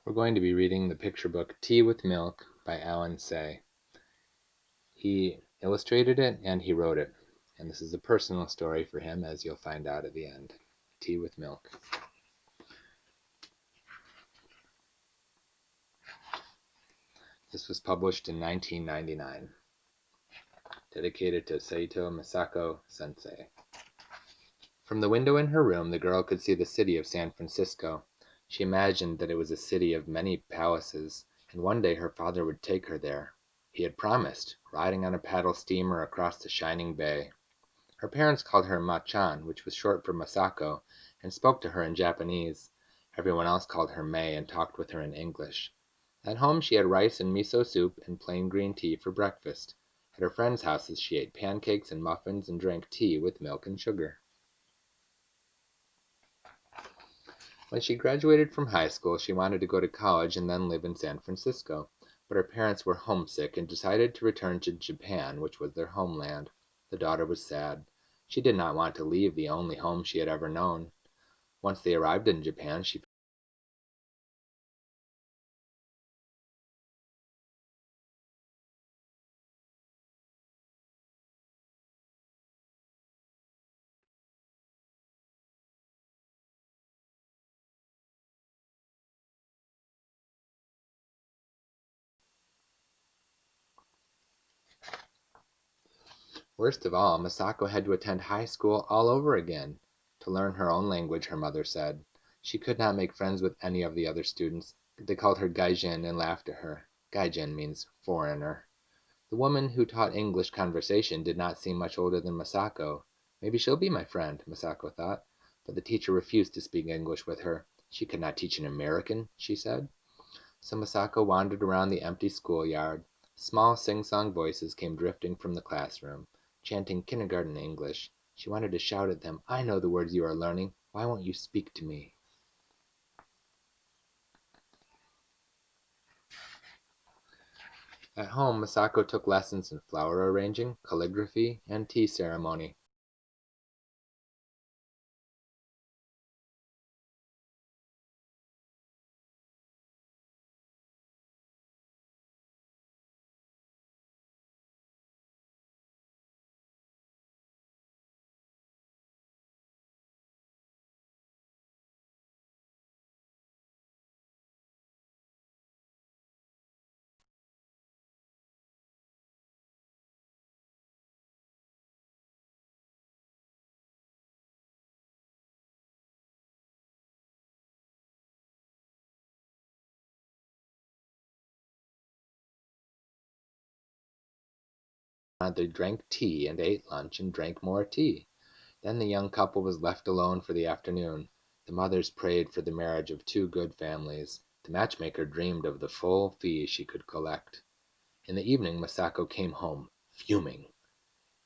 We're going to be reading the picture book Tea with Milk by Alan Say. He illustrated it and he wrote it, and this is a personal story for him, as you'll find out at the end. Tea with Milk. This was published in 1999. Dedicated to Saito Masako Sensei. From the window in her room, the girl could see the city of San Francisco. She imagined that it was a city of many palaces, and one day her father would take her there. He had promised, riding on a paddle steamer across the shining bay. Her parents called her Ma-chan, which was short for Masako, and spoke to her in Japanese. Everyone else called her May and talked with her in English. At home she had rice and miso soup and plain green tea for breakfast. At her friends' houses she ate pancakes and muffins and drank tea with milk and sugar. When she graduated from high school, she wanted to go to college and then live in San Francisco. But her parents were homesick and decided to return to Japan, which was their homeland. The daughter was sad. She did not want to leave the only home she had ever known. Once they arrived in Japan, she Worst of all, Masako had to attend high school all over again. To learn her own language, her mother said. She could not make friends with any of the other students. They called her Gaijin and laughed at her. Gaijin means foreigner. The woman who taught English conversation did not seem much older than Masako. Maybe she'll be my friend, Masako thought. But the teacher refused to speak English with her. She could not teach an American, she said. So Masako wandered around the empty schoolyard. Small sing-song voices came drifting from the classroom, chanting kindergarten English. She wanted to shout at them, "I know the words you are learning. Why won't you speak to me?" At home, Masako took lessons in flower arranging, calligraphy, and tea ceremony. They drank tea and ate lunch and drank more tea. Then the young couple was left alone for the afternoon. The mothers prayed for the marriage of two good families. The matchmaker dreamed of the full fee she could collect. In the evening Masako came home, fuming.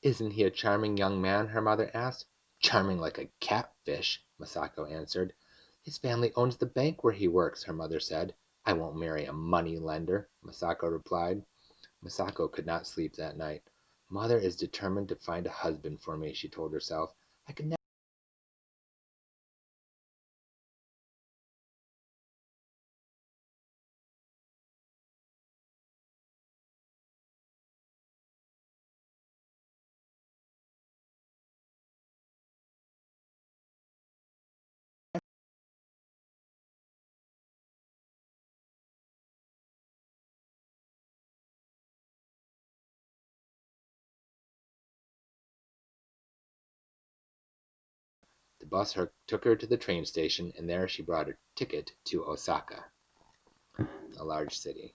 "Isn't he a charming young man?" her mother asked. "Charming like a catfish," Masako answered. "His family owns the bank where he works," her mother said. "I won't marry a money lender," Masako replied. Masako could not sleep that night. "Mother is determined to find a husband for me," she told herself. "I could never." The bus took her to the train station, and there she bought a ticket to Osaka, a large city.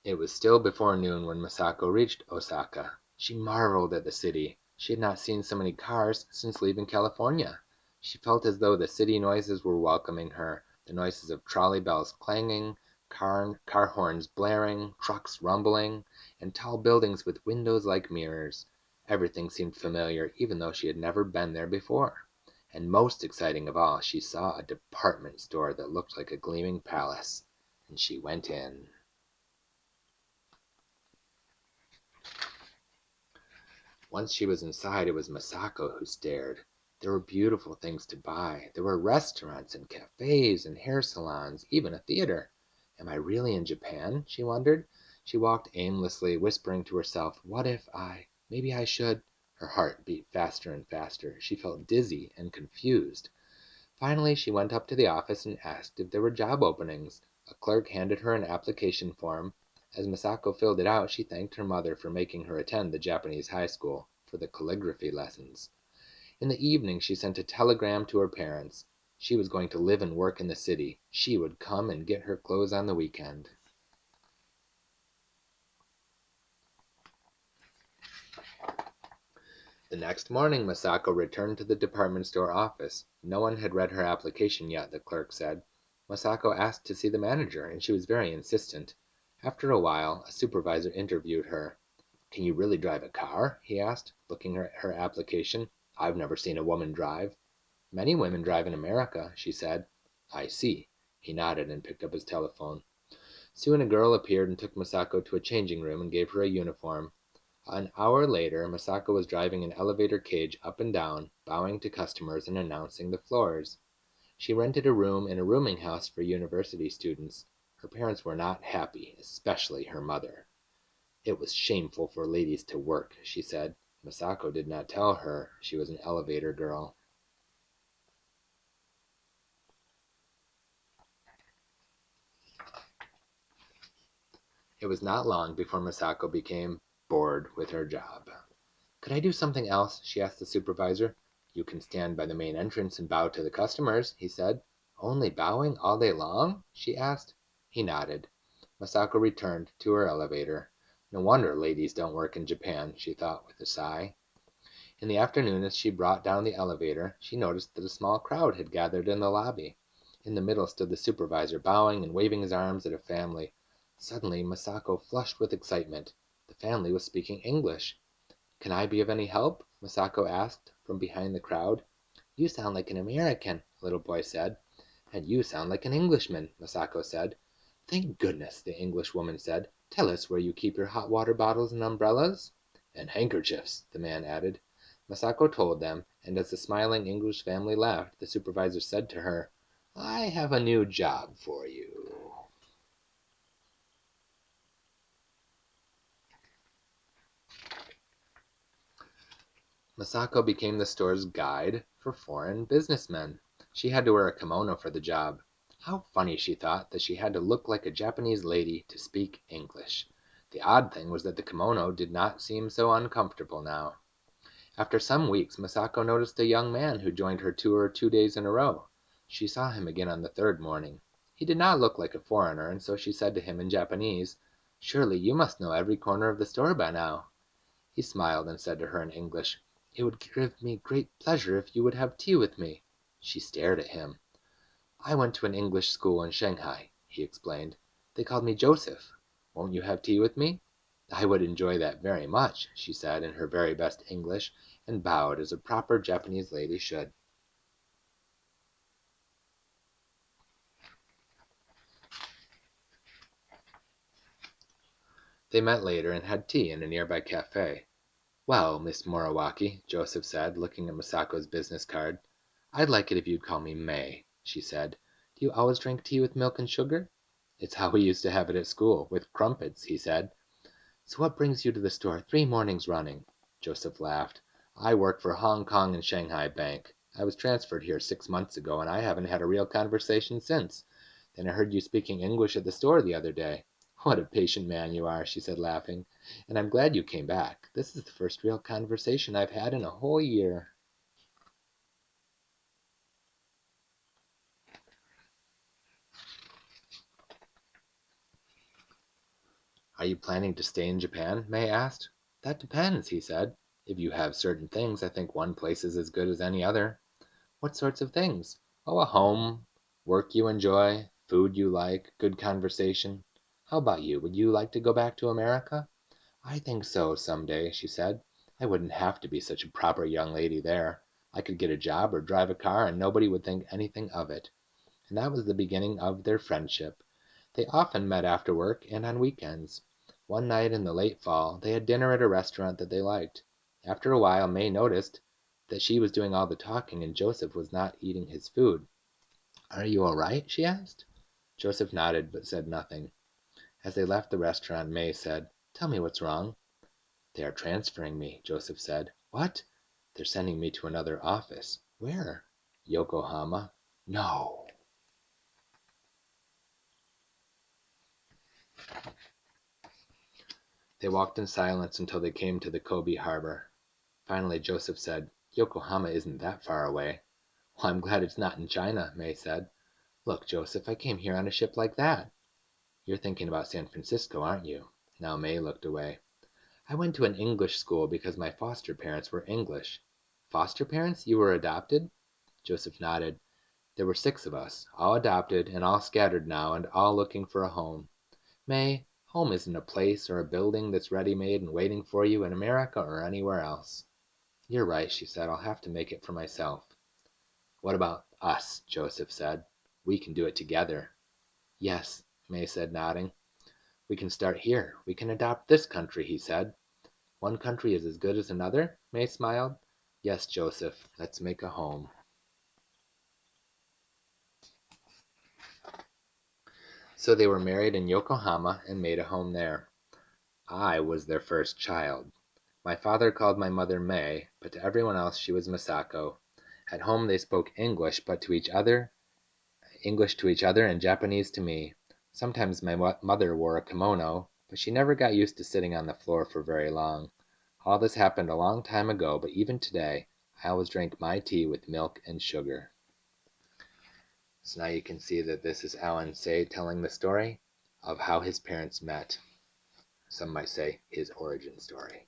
It was still before noon when Masako reached Osaka. She marveled at the city. She had not seen so many cars since leaving California. She felt as though the city noises were welcoming her, the noises of trolley bells clanging, car horns blaring, trucks rumbling, and tall buildings with windows like mirrors. Everything seemed familiar, even though she had never been there before. And most exciting of all, she saw a department store that looked like a gleaming palace, and she went in. Once she was inside, it was Masako who stared. There were beautiful things to buy. There were restaurants and cafes and hair salons, even a theater. Am I really in Japan? She wondered. She walked aimlessly, whispering to herself, what if maybe I should. Her heart beat faster and faster. She felt dizzy and confused. Finally, she went up to the office and asked if there were job openings. A clerk handed her an application form. As Masako filled it out, she thanked her mother for making her attend the Japanese high school for the calligraphy lessons. In the evening, she sent a telegram to her parents. She was going to live and work in the city. She would come and get her clothes on the weekend. The next morning, Masako returned to the department store office. No one had read her application yet, the clerk said. Masako asked to see the manager, and she was very insistent. After a while, a supervisor interviewed her. Can you really drive a car? He asked, looking at her application. I've never seen a woman drive. Many women drive in America, she said. I see. He nodded and picked up his telephone. Soon a girl appeared and took Masako to a changing room and gave her a uniform. An hour later, Masako was driving an elevator cage up and down, bowing to customers and announcing the floors. She rented a room in a rooming house for university students. Her parents were not happy, especially her mother. It was shameful for ladies to work, she said. Masako did not tell her she was an elevator girl. It was not long before Masako became bored with her job. Could I do something else? She asked the supervisor. You can stand by the main entrance and bow to the customers, he said. Only bowing all day long? She asked. He nodded. Masako returned to her elevator. No wonder ladies don't work in Japan, she thought with a sigh. In the afternoon, as she brought down the elevator, she noticed that a small crowd had gathered in the lobby. In the middle stood the supervisor, bowing and waving his arms at a family. Suddenly, Masako flushed with excitement. The family was speaking English. Can I be of any help? Masako asked from behind the crowd. You sound like an American, the little boy said. And you sound like an Englishman, Masako said. Thank goodness, the Englishwoman said. Tell us where you keep your hot water bottles and umbrellas. And handkerchiefs, the man added. Masako told them, and as the smiling English family left, the supervisor said to her, I have a new job for you. Masako became the store's guide for foreign businessmen. She had to wear a kimono for the job. How funny, she thought, that she had to look like a Japanese lady to speak English. The odd thing was that the kimono did not seem so uncomfortable now. After some weeks, Masako noticed a young man who joined her tour 2 days in a row. She saw him again on the third morning. He did not look like a foreigner, and so she said to him in Japanese, Surely you must know every corner of the store by now. He smiled and said to her in English, It would give me great pleasure if you would have tea with me. She stared at him. I went to an English school in Shanghai, he explained. They called me Joseph. Won't you have tea with me? I would enjoy that very much, she said in her very best English, and bowed as a proper Japanese lady should. They met later and had tea in a nearby cafe. Well, Miss Moriwaki, Joseph said, looking at Masako's business card. I'd like it if you'd call me May, she said. Do you always drink tea with milk and sugar? It's how we used to have it at school, with crumpets, he said. So what brings you to the store 3 mornings running? Joseph laughed. I work for Hong Kong and Shanghai Bank. I was transferred here 6 months ago, and I haven't had a real conversation since. Then I heard you speaking English at the store the other day. What a patient man you are, she said, laughing. And I'm glad you came back. This is the first real conversation I've had in a whole year. Are you planning to stay in Japan? May asked. That depends, he said. If you have certain things, I think one place is as good as any other. What sorts of things? Oh, a home, work you enjoy, food you like, good conversation. How about you? Would you like to go back to America? I think so, someday, she said. I wouldn't have to be such a proper young lady there. I could get a job or drive a car and nobody would think anything of it. And that was the beginning of their friendship. They often met after work and on weekends. One night in the late fall, they had dinner at a restaurant that they liked. After a while, May noticed, that she was doing all the talking and Joseph was not eating his food. "Are you all right?" she asked. Joseph nodded but said nothing. As they left the restaurant, May said, "Tell me what's wrong." "They are transferring me," Joseph said. "What?" "They're sending me to another office." "Where?" "Yokohama." "No." They walked in silence until they came to the Kobe harbor. Finally Joseph said, "Yokohama isn't that far away." "Well, I'm glad it's not in China," May said. "Look, Joseph, I came here on a ship like that." "You're thinking about San Francisco, aren't you?" Now May looked away. "I went to an English school because my foster parents were English." "Foster parents? You were adopted?" Joseph nodded. "There were 6 of us, all adopted and all scattered now and all looking for a home. May, home isn't a place or a building that's ready-made and waiting for you in America or anywhere else." "You're right," she said. "I'll have to make it for myself." "What about us?" Joseph said. "We can do it together." "Yes," May said, nodding. "We can start here. We can adopt this country," he said. "One country is as good as another?" May smiled. "Yes, Joseph. Let's make a home." So they were married in Yokohama and made a home there. I was their first child. My father called my mother May, but to everyone else she was Misako. At home they spoke English to each other and Japanese to me. Sometimes my mother wore a kimono, but she never got used to sitting on the floor for very long. All this happened a long time ago, but even today, I always drink my tea with milk and sugar. So now you can see that this is Alan Say telling the story of how his parents met. Some might say his origin story.